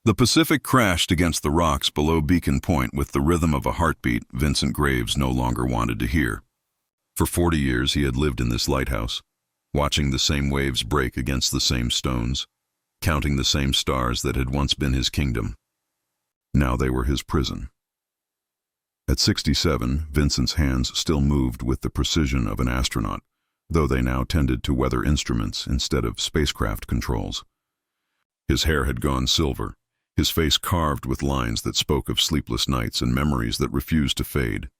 The Pacific crashed against the rocks below Beacon Point with the rhythm of a heartbeat Vincent Graves no longer wanted to hear. For 40 years he had lived in this lighthouse, watching the same waves break against the same stones, counting the same stars that had once been his kingdom. Now they were his prison. At 67, Vincent's hands still moved with the precision of an astronaut, though they now tended to weather instruments instead of spacecraft controls. His hair had gone silver, his face carved with lines that spoke of sleepless nights and memories that refused to fade.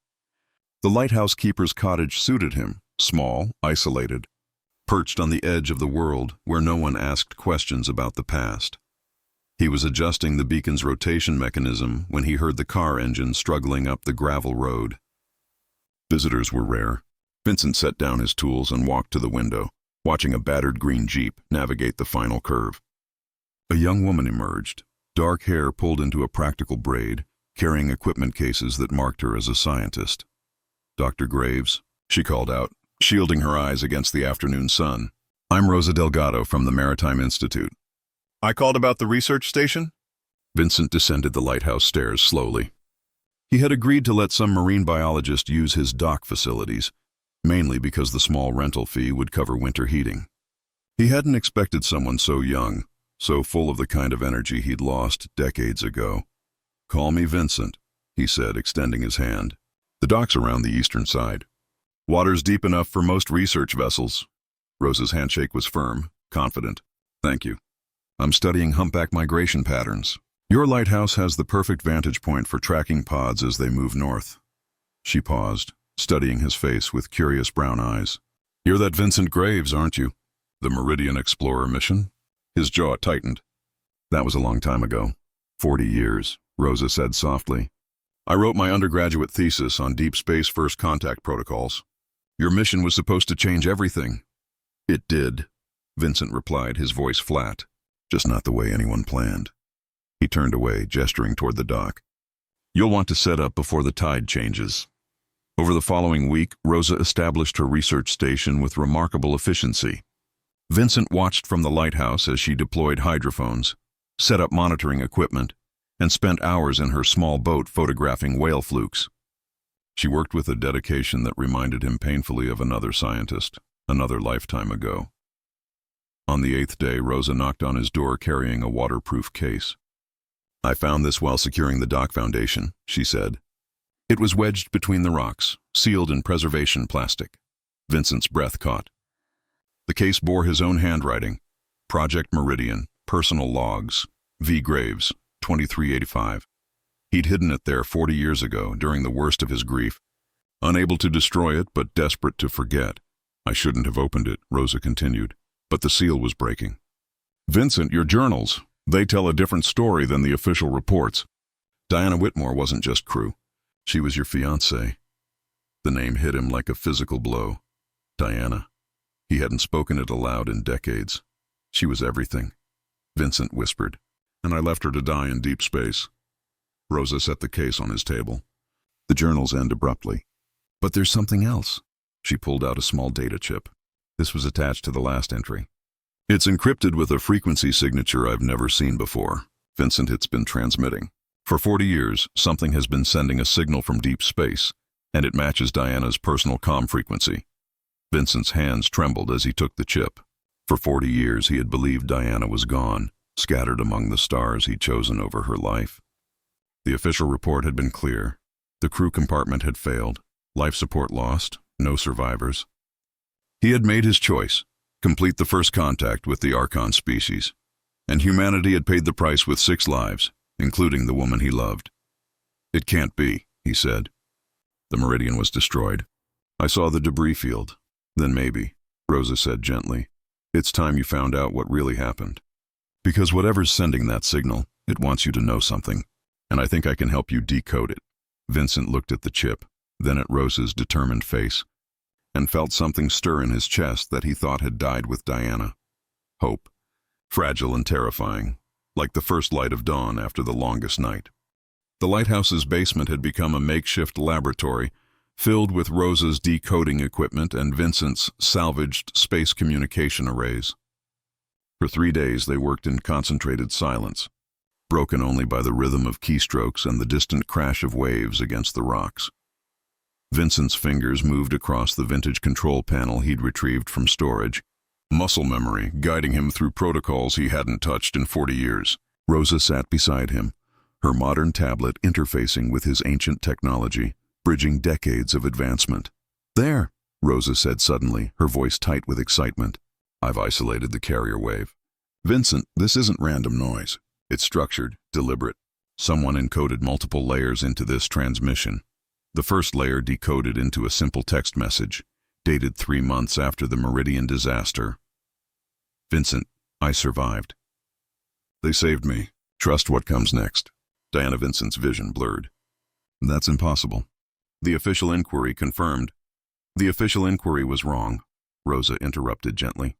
The lighthouse keeper's cottage suited him, small, isolated, perched on the edge of the world where no one asked questions about the past. He was adjusting the beacon's rotation mechanism when he heard the car engine struggling up the gravel road. Visitors were rare. Vincent set down his tools and walked to the window, watching a battered green Jeep navigate the final curve. A young woman emerged, dark hair pulled into a practical braid, carrying equipment cases that marked her as a scientist. "Dr. Graves," she called out, shielding her eyes against the afternoon sun. "I'm Rosa Delgado from the Maritime Institute." "I called about the research station?" Vincent descended the lighthouse stairs slowly. He had agreed to let some marine biologist use his dock facilities, mainly because the small rental fee would cover winter heating. He hadn't expected someone so young, so full of the kind of energy he'd lost decades ago. "Call me Vincent," he said, extending his hand. "The dock's around the eastern side. Water's deep enough for most research vessels." Rosa's handshake was firm, confident. "Thank you. I'm studying humpback migration patterns. Your lighthouse has the perfect vantage point for tracking pods as they move north." She paused, studying his face with curious brown eyes. "You're that Vincent Graves, aren't you? The Meridian Explorer mission?" His jaw tightened. "That was a long time ago. 40 years, Rosa said softly. "I wrote my undergraduate thesis on deep space first contact protocols. Your mission was supposed to change everything." "It did," Vincent replied, his voice flat. "Just not the way anyone planned." He turned away, gesturing toward the dock. "You'll want to set up before the tide changes." Over the following week, Rosa established her research station with remarkable efficiency. Vincent watched from the lighthouse as she deployed hydrophones, set up monitoring equipment, and spent hours in her small boat photographing whale flukes. She worked with a dedication that reminded him painfully of another scientist, another lifetime ago. On the 8th day, Rosa knocked on his door carrying a waterproof case. "I found this while securing the dock foundation," she said. It was wedged between the rocks, sealed in preservation plastic. Vincent's breath caught. The case bore his own handwriting: Project Meridian, Personal Logs, V. Graves, 2385. He'd hidden it there 40 years ago, during the worst of his grief. Unable to destroy it, but desperate to forget. "I shouldn't have opened it," Rosa continued, but the seal was breaking. "Vincent, your journals, they tell a different story than the official reports. Diana Whitmore wasn't just crew. She was your fiancée." The name hit him like a physical blow. Diana. He hadn't spoken it aloud in decades. She was everything. Vincent whispered, "And I left her to die in deep space." Rosa set the case on his table. The journals end abruptly. "But there's something else." She pulled out a small data chip. This was attached to the last entry. "It's encrypted with a frequency signature I've never seen before." Vincent, "It's been transmitting. For 40 years, something has been sending a signal from deep space, and it matches Diana's personal comm frequency." Vincent's hands trembled as he took the chip. For 40 years he had believed Diana was gone, scattered among the stars he'd chosen over her life. The official report had been clear. The crew compartment had failed, life support lost, no survivors. He had made his choice: complete the first contact with the Archon species. And humanity had paid the price with 6 lives, including the woman he loved. "It can't be," he said. The Meridian was destroyed. "I saw the debris field." "Then maybe," Rosa said gently, "it's time you found out what really happened. Because whatever's sending that signal, it wants you to know something, and I think I can help you decode it." Vincent looked at the chip, then at Rosa's determined face, and felt something stir in his chest that he thought had died with Diana. Hope. Fragile and terrifying, like the first light of dawn after the longest night. The lighthouse's basement had become a makeshift laboratory, filled with Rosa's decoding equipment and Vincent's salvaged space communication arrays. For 3 days they worked in concentrated silence. broken only by the rhythm of keystrokes and the distant crash of waves against the rocks. Vincent's fingers moved across the vintage control panel he'd retrieved from storage, muscle memory guiding him through protocols he hadn't touched in 40 years. Rosa sat beside him, her modern tablet interfacing with his ancient technology, bridging decades of advancement. "There," Rosa said suddenly, her voice tight with excitement. "I've isolated the carrier wave. Vincent, this isn't random noise. It's structured, deliberate. Someone encoded multiple layers into this transmission. The first layer decoded into a simple text message, dated 3 months after the Meridian disaster. Vincent, I survived. They saved me. Trust what comes next." Diana Vincent's vision blurred. "That's impossible." The official inquiry confirmed. "The official inquiry was wrong," Rosa interrupted gently.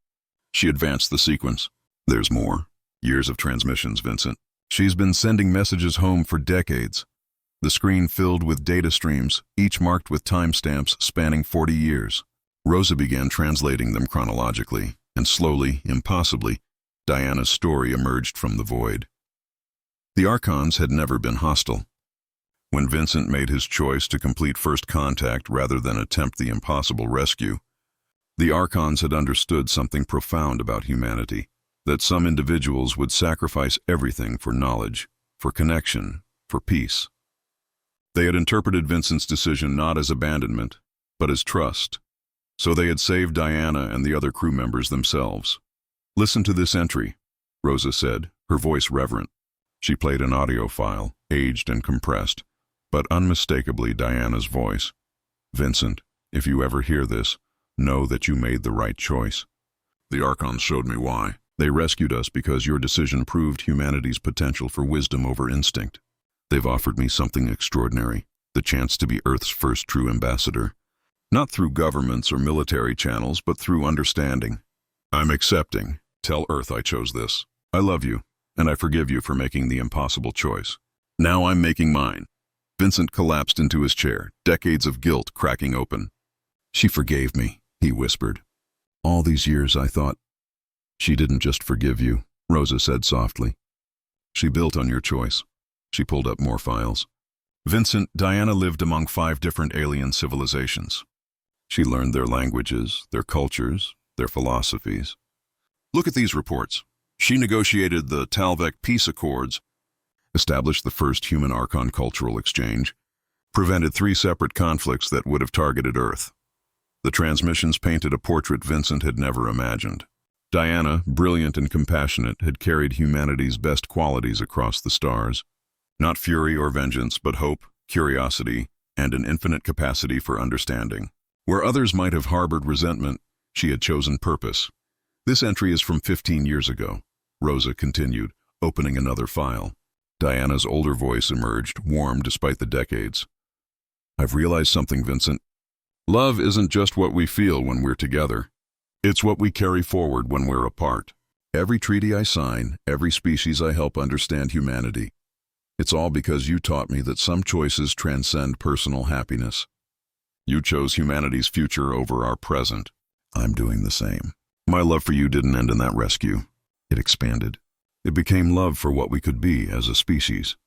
She advanced the sequence. "There's more. Years of transmissions, Vincent. She's been sending messages home for decades. The screen filled with data streams, each marked with timestamps spanning 40 years. Rosa began translating them chronologically, and slowly, impossibly, Diana's story emerged from the void. The Archons had never been hostile. When Vincent made his choice to complete first contact rather than attempt the impossible rescue, the Archons had understood something profound about humanity, that some individuals would sacrifice everything for knowledge, for connection, for peace. They had interpreted Vincent's decision not as abandonment, but as trust. So they had saved Diana and the other crew members themselves. "Listen to this entry," Rosa said, her voice reverent. She played an audio file, aged and compressed, but unmistakably Diana's voice. "Vincent, if you ever hear this, know that you made the right choice. The Archons showed me why. They rescued us because your decision proved humanity's potential for wisdom over instinct. They've offered me something extraordinary, the chance to be Earth's first true ambassador. Not through governments or military channels, but through understanding. I'm accepting. Tell Earth I chose this. I love you, and I forgive you for making the impossible choice. Now I'm making mine." Vincent collapsed into his chair, decades of guilt cracking open. "She forgave me," he whispered. "All these years I thought—" "She didn't just forgive you," Rosa said softly. "She built on your choice." She pulled up more files. "Vincent, Diana lived among 5 different alien civilizations. She learned their languages, their cultures, their philosophies. Look at these reports. She negotiated the Talvek Peace Accords, established the first human-Archon cultural exchange, prevented 3 separate conflicts that would have targeted Earth. The transmissions painted a portrait Vincent had never imagined. Diana, brilliant and compassionate, had carried humanity's best qualities across the stars. Not fury or vengeance, but hope, curiosity, and an infinite capacity for understanding. Where others might have harbored resentment, she had chosen purpose. This entry is from 15 years ago," Rosa continued, opening another file. Diana's older voice emerged, warm despite the decades. "I've realized something, Vincent. Love isn't just what we feel when we're together. It's what we carry forward when we're apart. Every treaty I sign, every species I help understand humanity. It's all because you taught me that some choices transcend personal happiness. You chose humanity's future over our present. I'm doing the same. My love for you didn't end in that rescue. It expanded. It became love for what we could be as a species."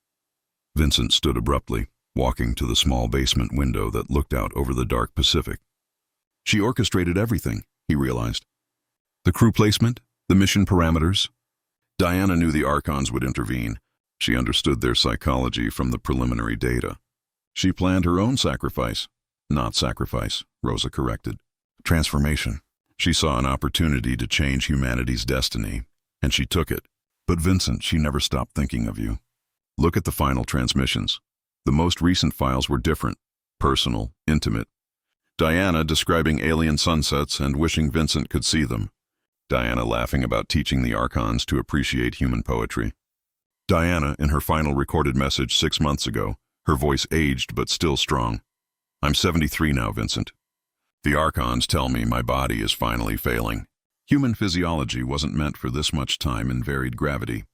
Vincent stood abruptly, walking to the small basement window that looked out over the dark Pacific. She orchestrated everything, he realized. The crew placement, the mission parameters. Diana knew the Archons would intervene. She understood their psychology from the preliminary data. She planned her own sacrifice. Not sacrifice, Rosa corrected. Transformation. She saw an opportunity to change humanity's destiny, and she took it. But Vincent, she never stopped thinking of you. Look at the final transmissions. The most recent files were different, personal, intimate. Diana describing alien sunsets and wishing Vincent could see them. Diana laughing about teaching the Archons to appreciate human poetry. Diana, in her final recorded message 6 months ago, her voice aged but still strong. "I'm 73 now, Vincent. The Archons tell me my body is finally failing. Human physiology wasn't meant for this much time in varied gravity.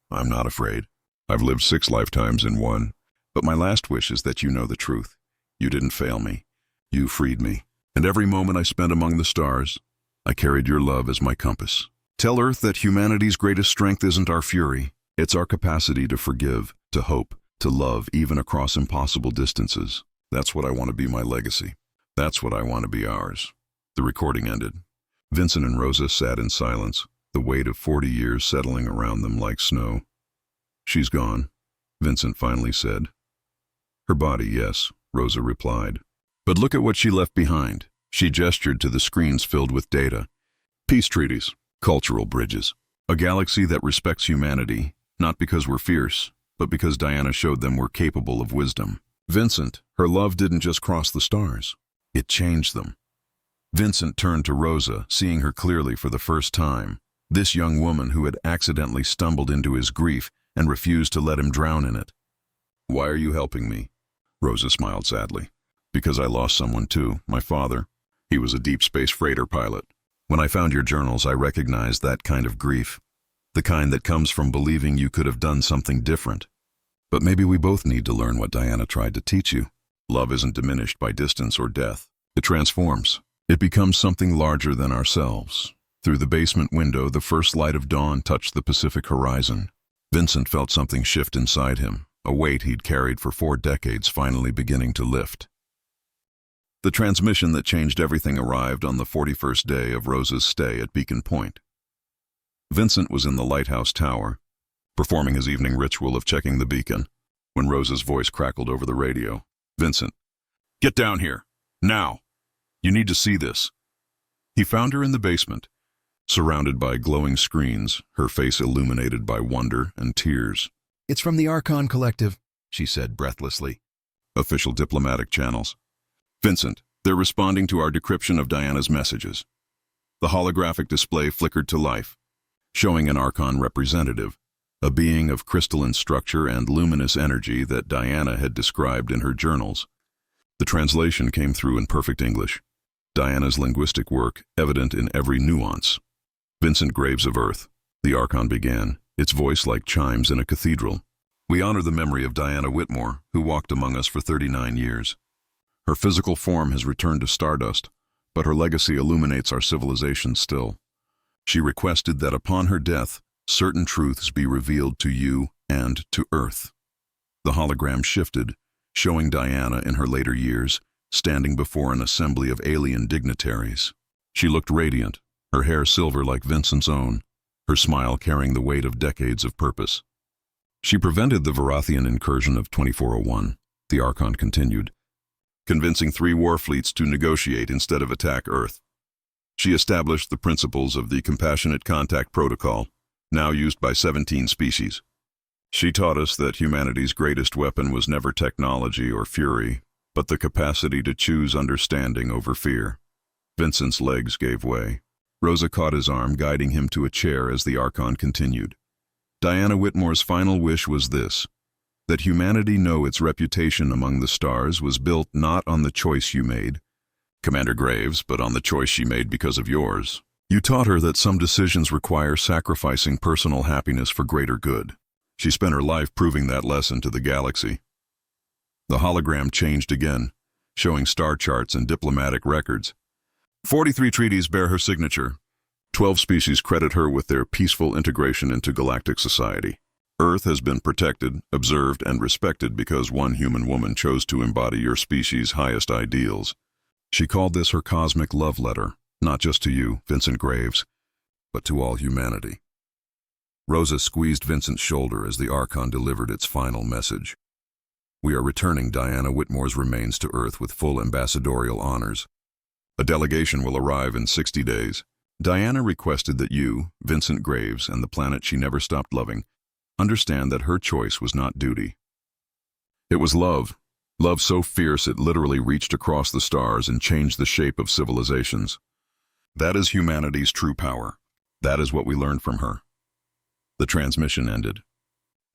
I'm not afraid. I've lived 6 lifetimes in one. But my last wish is that you know the truth. You didn't fail me. You freed me. And every moment I spent among the stars, I carried your love as my compass. Tell Earth that humanity's greatest strength isn't our fury. It's our capacity to forgive, to hope, to love, even across impossible distances. That's what I want to be my legacy. That's what I want to be ours. The recording ended. Vincent and Rosa sat in silence, the weight of 40 years settling around them like snow. "She's gone," Vincent finally said. "Her body, yes," Rosa replied. "But look at what she left behind." She gestured to the screens filled with data. Peace treaties, cultural bridges, a galaxy that respects humanity, not because we're fierce, but because Diana showed them we're capable of wisdom. Vincent, her love didn't just cross the stars. It changed them. Vincent turned to Rosa, seeing her clearly for the first time. This young woman who had accidentally stumbled into his grief and refused to let him drown in it. "Why are you helping me?" Rosa smiled sadly. "Because I lost someone too, my father. He was a deep space freighter pilot. When I found your journals, I recognized that kind of grief. The kind that comes from believing you could have done something different. But maybe we both need to learn what Diana tried to teach you. Love isn't diminished by distance or death. It transforms. It becomes something larger than ourselves." Through the basement window, the first light of dawn touched the Pacific horizon. Vincent felt something shift inside him, a weight he'd carried for 4 decades finally beginning to lift. The transmission that changed everything arrived on the 41st day of Rosa's stay at Beacon Point. Vincent was in the lighthouse tower, performing his evening ritual of checking the beacon, when Rosa's voice crackled over the radio. "Vincent, get down here, now! You need to see this." He found her in the basement, surrounded by glowing screens, her face illuminated by wonder and tears. "It's from the Archon Collective," she said breathlessly. "Official diplomatic channels. Vincent, they're responding to our decryption of Diana's messages." The holographic display flickered to life, showing an Archon representative, a being of crystalline structure and luminous energy that Diana had described in her journals. The translation came through in perfect English, Diana's linguistic work evident in every nuance. "Vincent Graves of Earth," the Archon began, its voice like chimes in a cathedral. "We honor the memory of Diana Whitmore, who walked among us for 39 years. Her physical form has returned to stardust, but her legacy illuminates our civilization still. She requested that upon her death, certain truths be revealed to you and to Earth." The hologram shifted, showing Diana in her later years, standing before an assembly of alien dignitaries. She looked radiant, her hair silver like Vincent's own, her smile carrying the weight of decades of purpose. "She prevented the Varathian incursion of 2401, the Archon continued, convincing 3 war fleets to negotiate instead of attack Earth. She established the principles of the Compassionate Contact Protocol, now used by 17 species. She taught us that humanity's greatest weapon was never technology or fury, but the capacity to choose understanding over fear." Vincent's legs gave way. Rosa caught his arm, guiding him to a chair as the Archon continued. "Diana Whitmore's final wish was this, that humanity know its reputation among the stars was built not on the choice you made, Commander Graves, but on the choice she made because of yours. You taught her that some decisions require sacrificing personal happiness for greater good. She spent her life proving that lesson to the galaxy." The hologram changed again, showing star charts and diplomatic records. 43 treaties bear her signature. 12 species credit her with their peaceful integration into galactic society. Earth has been protected, observed, and respected because one human woman chose to embody your species' highest ideals. She called this her cosmic love letter, not just to you, Vincent Graves, but to all humanity. Rosa squeezed Vincent's shoulder as the Archon delivered its final message. "We are returning Diana Whitmore's remains to Earth with full ambassadorial honors. A delegation will arrive in 60 days. Diana requested that you, Vincent Graves, and the planet she never stopped loving, understand that her choice was not duty. It was love. Love so fierce it literally reached across the stars and changed the shape of civilizations. That is humanity's true power. That is what we learned from her." The transmission ended.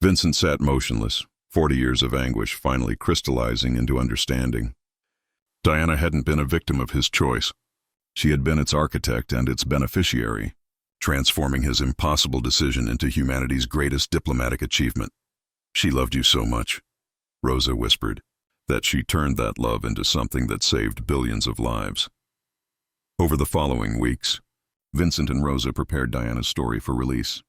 Vincent sat motionless, 40 years of anguish finally crystallizing into understanding. Diana hadn't been a victim of his choice. She had been its architect and its beneficiary, transforming his impossible decision into humanity's greatest diplomatic achievement. "She loved you so much," Rosa whispered, "that she turned that love into something that saved billions of lives." Over the following weeks, Vincent and Rosa prepared Diana's story for release.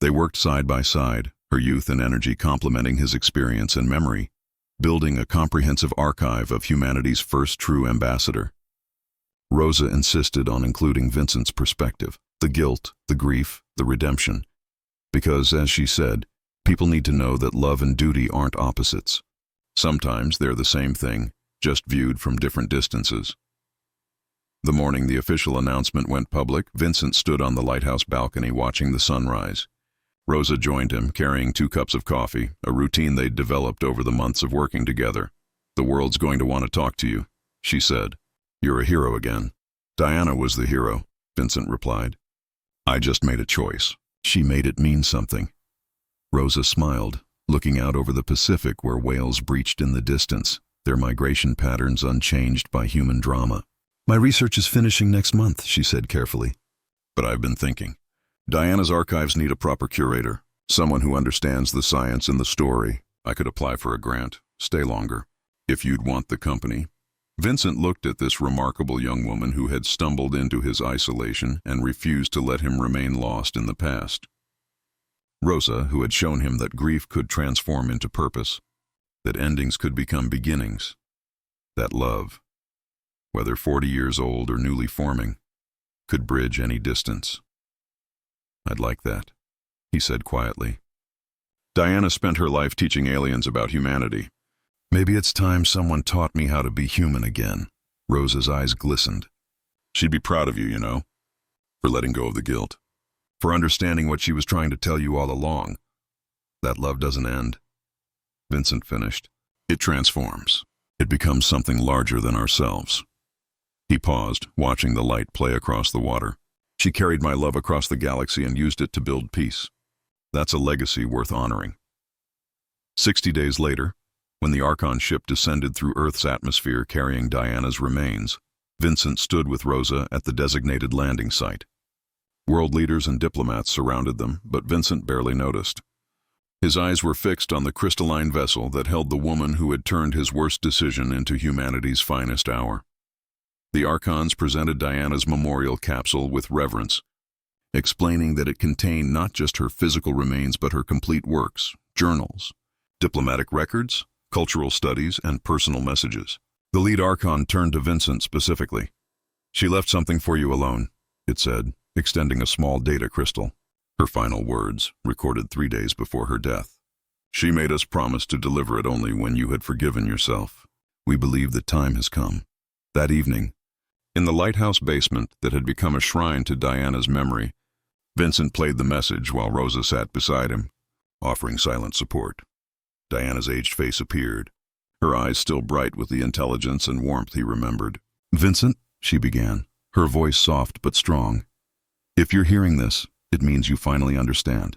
They worked side by side, her youth and energy complementing his experience and memory, building a comprehensive archive of humanity's first true ambassador. Rosa insisted on including Vincent's perspective, the guilt, the grief, the redemption, because, as she said, people need to know that love and duty aren't opposites. Sometimes they're the same thing, just viewed from different distances. The morning the official announcement went public, Vincent stood on the lighthouse balcony watching the sunrise. Rosa joined him, carrying 2 cups of coffee, a routine they'd developed over the months of working together. "The world's going to want to talk to you," she said. "You're a hero again." "Diana was the hero," Vincent replied. "I just made a choice. She made it mean something." Rosa smiled, looking out over the Pacific where whales breached in the distance, their migration patterns unchanged by human drama. "My research is finishing next month," she said carefully. "But I've been thinking. Diana's archives need a proper curator, someone who understands the science and the story. I could apply for a grant, stay longer, if you'd want the company." Vincent looked at this remarkable young woman who had stumbled into his isolation and refused to let him remain lost in the past. Rosa, who had shown him that grief could transform into purpose, that endings could become beginnings, that love, whether 40 years old or newly forming, could bridge any distance. "I'd like that," he said quietly. "Diana spent her life teaching aliens about humanity. Maybe it's time someone taught me how to be human again." Rosa's eyes glistened. "She'd be proud of you, you know, for letting go of the guilt, for understanding what she was trying to tell you all along. That love doesn't end," Vincent finished. "It transforms. It becomes something larger than ourselves." He paused, watching the light play across the water. "She carried my love across the galaxy and used it to build peace. That's a legacy worth honoring." 60 days later, when the Archon ship descended through Earth's atmosphere carrying Diana's remains, Vincent stood with Rosa at the designated landing site. World leaders and diplomats surrounded them, but Vincent barely noticed. His eyes were fixed on the crystalline vessel that held the woman who had turned his worst decision into humanity's finest hour. The Archons presented Diana's memorial capsule with reverence, explaining that it contained not just her physical remains but her complete works, journals, diplomatic records, cultural studies, and personal messages. The lead Archon turned to Vincent specifically. "She left something for you alone," it said, extending a small data crystal. Her final words, recorded 3 days before her death. "She made us promise to deliver it only when you had forgiven yourself. We believe the time has come." That evening, in the lighthouse basement that had become a shrine to Diana's memory, Vincent played the message while Rosa sat beside him, offering silent support. Diana's aged face appeared, her eyes still bright with the intelligence and warmth he remembered. "Vincent," she began, her voice soft but strong, "if you're hearing this, it means you finally understand.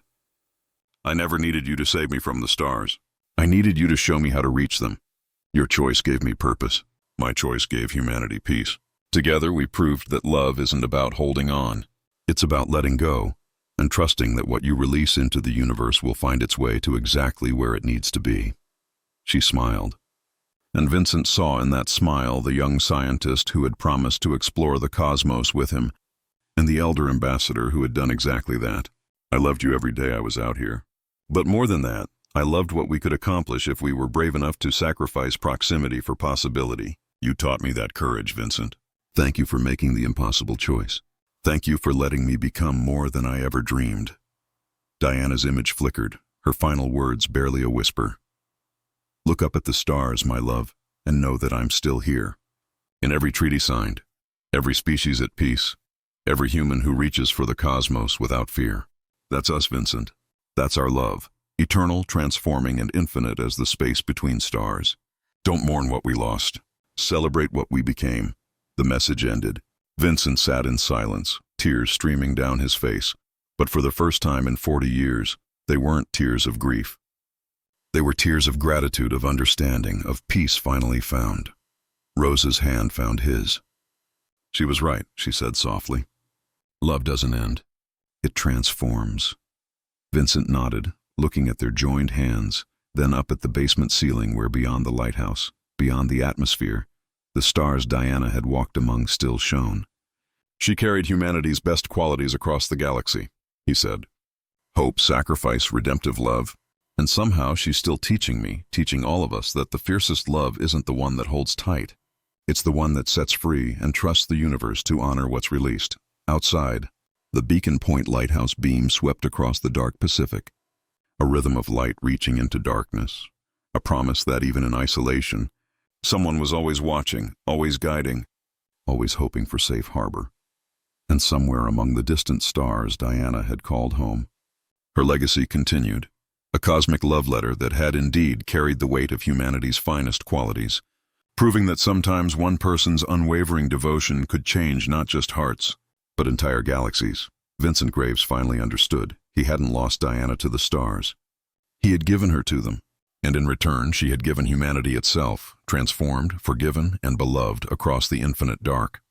I never needed you to save me from the stars. I needed you to show me how to reach them. Your choice gave me purpose. My choice gave humanity peace. Together we proved that love isn't about holding on. It's about letting go, and trusting that what you release into the universe will find its way to exactly where it needs to be." She smiled, and Vincent saw in that smile the young scientist who had promised to explore the cosmos with him, and the elder ambassador who had done exactly that. "I loved you every day I was out here. But more than that, I loved what we could accomplish if we were brave enough to sacrifice proximity for possibility. You taught me that courage, Vincent. Thank you for making the impossible choice. Thank you for letting me become more than I ever dreamed." Diana's image flickered, her final words barely a whisper. "Look up at the stars, my love, and know that I'm still here. In every treaty signed, every species at peace, every human who reaches for the cosmos without fear. That's us, Vincent. That's our love, eternal, transforming, and infinite as the space between stars. Don't mourn what we lost. Celebrate what we became." The message ended. Vincent sat in silence, tears streaming down his face, but for the first time in 40 years, they weren't tears of grief. They were tears of gratitude, of understanding, of peace finally found. Rosa's hand found his. "She was right," she said softly. "Love doesn't end. It transforms." Vincent nodded, looking at their joined hands, then up at the basement ceiling where beyond the lighthouse, beyond the atmosphere, the stars Diana had walked among still shone. "She carried humanity's best qualities across the galaxy," he said. "Hope, sacrifice, redemptive love. And somehow she's still teaching me, teaching all of us that the fiercest love isn't the one that holds tight. It's the one that sets free and trusts the universe to honor what's released. Outside, the Beacon Point lighthouse beam swept across the dark Pacific, a rhythm of light reaching into darkness, a promise that even in isolation, someone was always watching, always guiding, always hoping for safe harbor. And somewhere among the distant stars, Diana had called home. Her legacy continued, a cosmic love letter that had indeed carried the weight of humanity's finest qualities, proving that sometimes one person's unwavering devotion could change not just hearts, but entire galaxies. Vincent Graves finally understood. He hadn't lost Diana to the stars. He had given her to them, and in return she had given humanity itself, transformed, forgiven, and beloved across the infinite dark.